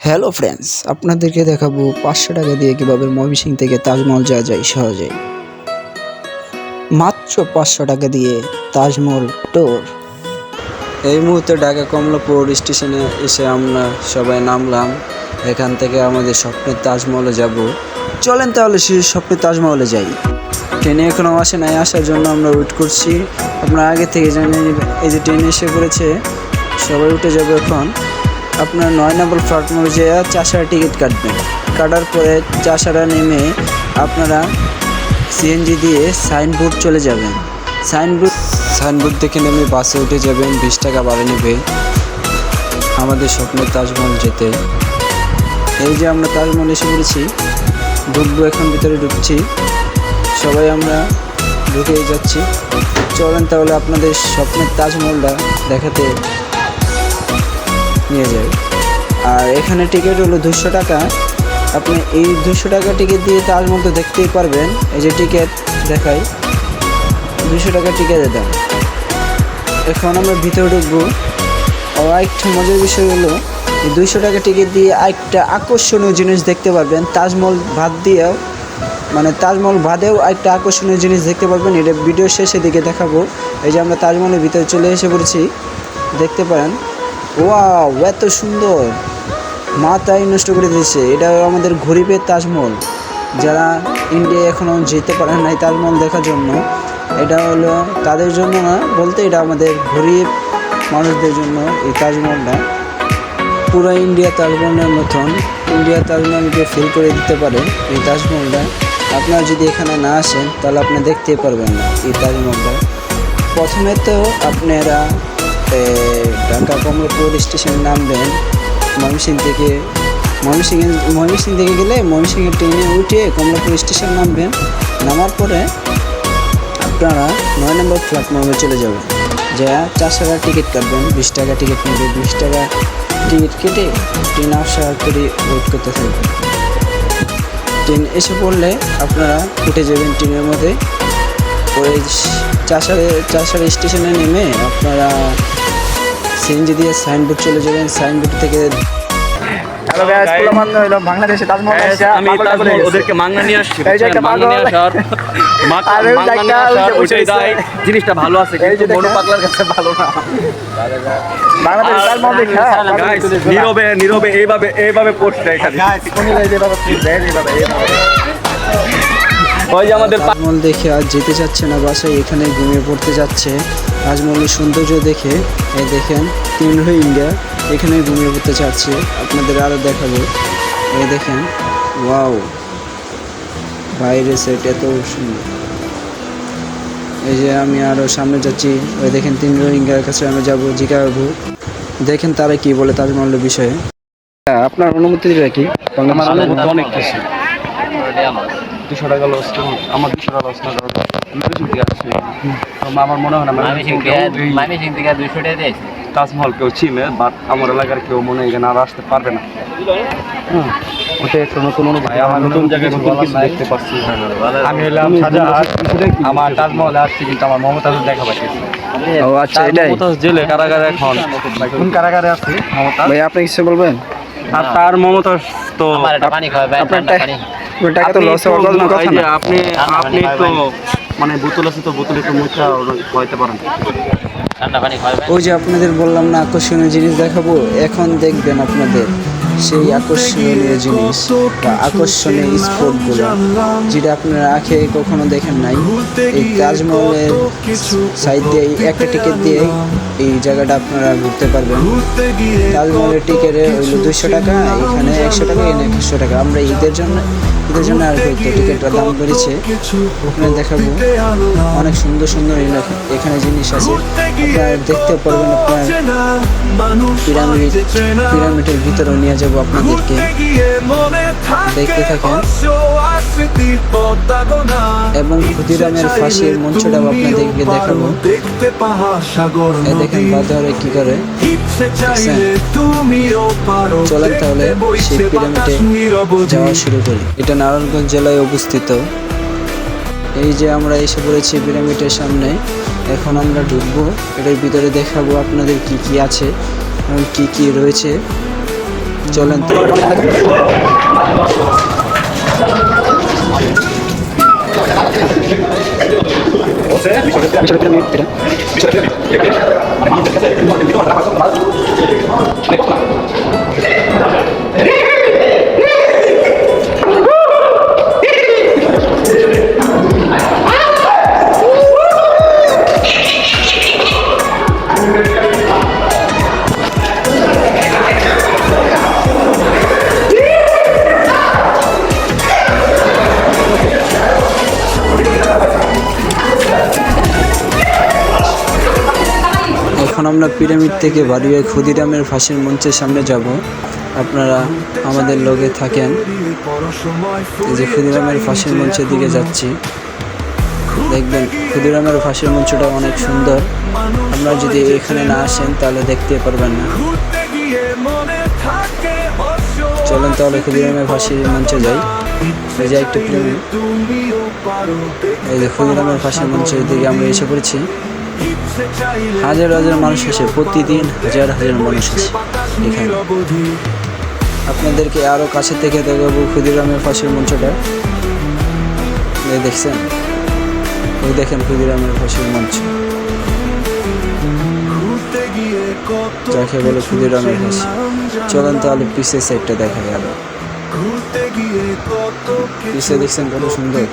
Hello friends, আপনাদেরকে দেখাবো 500 টাকা দিয়ে কীভাবে ময়মনসিংহ থেকে তাজমহল যাওয়া যায় সহজেই। মাত্র 500 টাকা দিয়ে তাজমহল ট্যুর। এই মুহূর্তে ঢাকা কমলাপুর স্টেশনে এসে আমরা সবাই নামলাম। এখান থেকে আমাদের স্বপ্নের তাজমহলে যাব। চলেন তাহলে সেই স্বপ্নের তাজমহলে যাই। ট্রেনে এখনও আসে নাই, আসার জন্য আমরা ওয়েট করছি। আপনারা আগে থেকে জানিয়ে নেবেন। এই যে ট্রেনে এসে পড়েছে, সবাই উঠে যাবে এখন। আপনার 9 নম্বর প্ল্যাটফর্মে যেয়ে চাষারা টিকিট কাটবেন। কাটার পরে চাষারা নেমে আপনারা সিএনজি দিয়ে সাইনবোর্ড চলে যাবেন। সাইনবোর্ড থেকে নেমে বাসে উঠে যাবেন। 20 টাকা ভাড়া নেবে আমাদের স্বপ্নের তাজমহল যেতে। এই যে আমরা তাজমহল এসে পড়েছি, ঢুকবো এখন, ভিতরে ঢুকছি। সবাই আমরা ঢুকেই যাচ্ছি। চলেন তাহলে আপনাদের স্বপ্নের তাজমহলটা দেখাতে নিয়ে যায়। আর এখানে টিকিট হলো 200 টাকা। আপনি এই 200 টাকা টিকিট দিয়ে তাজমহল তো দেখতেই পারবেন। এই যে টিকিট দেখাই, 200 টাকা টিকিট দাম। এখন আমরা ভিতরে ঢুকবো। আরেকটা মজার বিষয় হলো, এই 200 টাকা টিকিট দিয়ে আরেকটা আকর্ষণীয় জিনিস দেখতে পারবেন। তাজমহল বাদেও একটা আকর্ষণীয় জিনিস দেখতে পারবেন। এটা ভিডিও শেষের দিকে দেখাবো। এই যে আমরা তাজমহলের ভিতরে চলে এসে পড়েছি, দেখতে পারেন। ওয়াও, এত সুন্দর, মাথায় নষ্ট করে দিয়েছে। এটা আমাদের গরিবের তাজমহল। যারা ইন্ডিয়া এখনও যেতে পারেন নাই তাজমহল দেখার জন্য, এটা হলো তাদের জন্য না বলতে, এটা আমাদের গরিব মানুষদের জন্য এই তাজমহলটা। পুরো ইন্ডিয়া তাজমহলের মতন, ইন্ডিয়া তাজমহলকে ফিল করে দিতে পারে এই তাজমহলটা। আপনারা যদি এখানে না আসেন তাহলে আপনি দেখতে পারবেন না এই তাজমহলটা। প্রথমে তো আপনারা ঢাকা কমলাপুর স্টেশনে নামবেন। ময়মনসিংহ থেকে গেলে ময়মনসিংহের ট্রেনে উঠে কমলাপুর স্টেশন নামবেন। নামার পরে আপনারা 9 নম্বর প্ল্যাটফর্মে চলে যাবেন। যা চাষারা টিকিট কাটবেন। 20 টাকা টিকিট নেবে। 20 টাকা টিকিট কেটে ট্রেন আসার করে ওয়েট করতে থাকবেন। ট্রেন এসে পড়লে আপনারা উঠে যাবেন ট্রেনের মধ্যে। ওই চাষারা স্টেশনে নেমে আপনারা সিএনজি দিয়ে সাইনবোর্ড চলে যাবেন। সাইনবোর্ড থেকে বাংলাদেশে তাজমহল আমি তাজমহল ওদেরকে মাংনা নিয়ে আসছি। জিনিসটা ভালো আছে, কিন্তু মনু পাগলার কাছে ভালো না। বাংলাদেশে তাজমহল দেখা নীরবে এইভাবে পড়ছে এখানে। ওই যে আমাদের তাজমহল দেখে আর যেতে চাচ্ছে না বাসায়, এখানে ঘুমিয়ে পড়তে যাচ্ছে। তাজমহলের সৌন্দর্য দেখে এই দেখেন 3 রোহিঙ্গা এখানে ঘুমিয়ে পড়তে চাচ্ছে। আপনাদের আরও দেখাবো। এই দেখেন, ওয়াও, বাইরের সেট এত সুন্দর। এই যে আমি আরও সামনে যাচ্ছি। ওই দেখেন 3 রোহিঙ্গার কাছে আমি যাবো, জিজ্ঞাসা দেখেন তারা কি বলে তাজমহলের বিষয়ে। আপনার অনুমতি কি? আমার অনুভূতি অনেক কিছু। 200 টাকা লস, আমার 200 টাকা লস না। আমার মনে হয় না তাজমহল কেউ চিনে, বাট আমার এলাকার কেউ মনে হয় এখানে আর আসতে পারবে না। ওটা একটা নতুন অনুভূতি। আমার নতুন জায়গায় দেখতে পাচ্ছি। আমি এলাম আমার তাজমহলে আসছি, কিন্তু আমার মমতাজ দেখা পাচ্ছি। ও আচ্ছা, এটাই মমতাজ জেলে কারাগারে এখন। কোন কারাগারে আছে মমতাজ? ভাই আপনি কিছু বলবেন? আর তার মমতাজ তো টাকা তো লস হওয়ার কথা না। আপনি তো মানে বোতল আছে, তো বোতলে তো মুখা খাওয়াইতে পারেন। ওই যে আপনাদের বললাম না আকর্ষণীয় জিনিস দেখাবো, এখন দেখবেন আপনাদের সেই আকর্ষণীয় জিনিস বা আকর্ষণীয় স্পটগুলো যেটা আপনারা আগে কখনো দেখেন নাই। এই তাজমহলের সাইড দিয়ে একটা টিকিট দিয়ে এই জায়গাটা আপনারা ঘুরতে পারবেন। তাজমহলের টিকিটে হইল 200 টাকা, এখানে 100 টাকা, এখানে 100 টাকা। আমরা ঈদের জন্য আর টিকিটটার দাম বেড়েছে। আপনারা দেখাবো অনেক সুন্দর সুন্দর এখানে জিনিস আছে, আপনারা দেখতে পারবেন। আপনার পিরামিডের ভিতরেও নিয়ে যাবো আপনাদেরকে, দেখতে থাকেন। এবং ক্ষুদিরামের ফাঁসির মঞ্চটাও আপনাদেরকে দেখাবো। দেখেন বাজারে কি করে। চলেন তাহলে সেই পিরামিডে যাওয়া শুরু করি। এটা নারায়ণগঞ্জ জেলায় অবস্থিত। এই যে আমরা এসে পড়েছি পিরামিডের সামনে। এখন আমরা ঢুকবো, এটার ভিতরে দেখাবো আপনাদের কি কি আছে এবং কি কি রয়েছে। চলেন তো এখন আমরা পিরামিড থেকে বাড়ি হয়ে ক্ষুদিরামের ফাঁসির মঞ্চের সামনে যাব। আপনারা আমাদের লগে থাকেন। এই যে ক্ষুদিরামের ফাঁসির মঞ্চের দিকে যাচ্ছি, দেখবেন ক্ষুদিরামের ফাঁসির মঞ্চটা অনেক সুন্দর। আপনারা যদি এখানে না আসেন তাহলে দেখতে পারবেন না। চলেন তাহলে ক্ষুদিরামের ফাঁসির মঞ্চে যাই। এই যে একটা পিরামিড, এই যে ক্ষুদিরামের ফাঁসির মঞ্চের দিকে আমরা এসে পড়েছি। হাজার হাজার মানুষ আসে, প্রতিদিন হাজার হাজার মানুষ আসে এখানে। আপনাদেরকে আরও কাছে থেকে দেখাবো ক্ষুদিরামের ফাঁসির মঞ্চটা। এই দেখছেন, ওই দেখেন ক্ষুদিরামের ফাঁসির মঞ্চ, যাকে বলে ক্ষুদিরামের ফাঁসি। চলেন তাহলে পিসের সাইডটা দেখা গেল। পিসে দেখছেন কত সুন্দর।